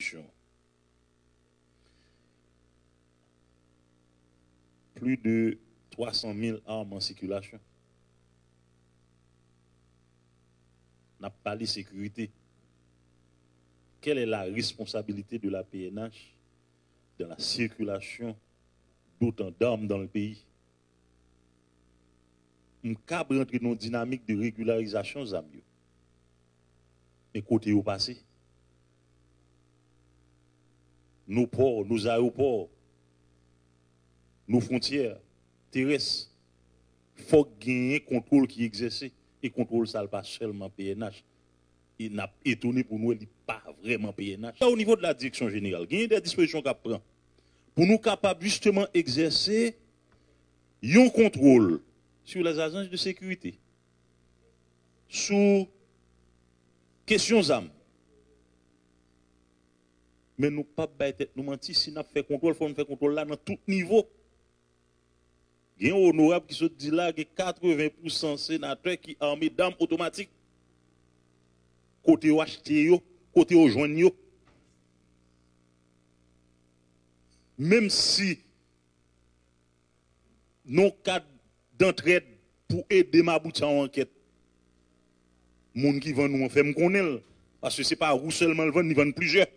d'interdiction. Plus de 300 000 armes en circulation. N'a pas de sécurité. Quelle est la responsabilité de la PNH dans la circulation d'autant d'armes dans le pays? On peut rentrer dans une dynamique de régularisation, Zamio. Mais côté au passé, nos ports, nos aéroports, nos frontières terrestres, il faut gagner contrôle qui exerce. Et contrôle ça pas seulement PNH. Il n'a étonné pour nous, il n'est pas vraiment PNH. Au niveau de la direction générale, il y a des dispositions qu'on prend pour nous capables justement exercer un contrôle sur les agences de sécurité, sur questions âmes. Mais nous ne pouvons pas nous mentir si nous fait contrôle, il faut faire contrôle là dans tout niveau. Il y a un honorable qui se dit là, il y a 80% sénateurs qui ont armé d'armes automatiques. Côté au acheter, côté au joindre. Même si nos cadres d'entraide pour aider ma bouche en enquête, les gens qui vendent nous, on fait me connaître. Parce que ce n'est pas où seulement le vendre, ils vendent plusieurs.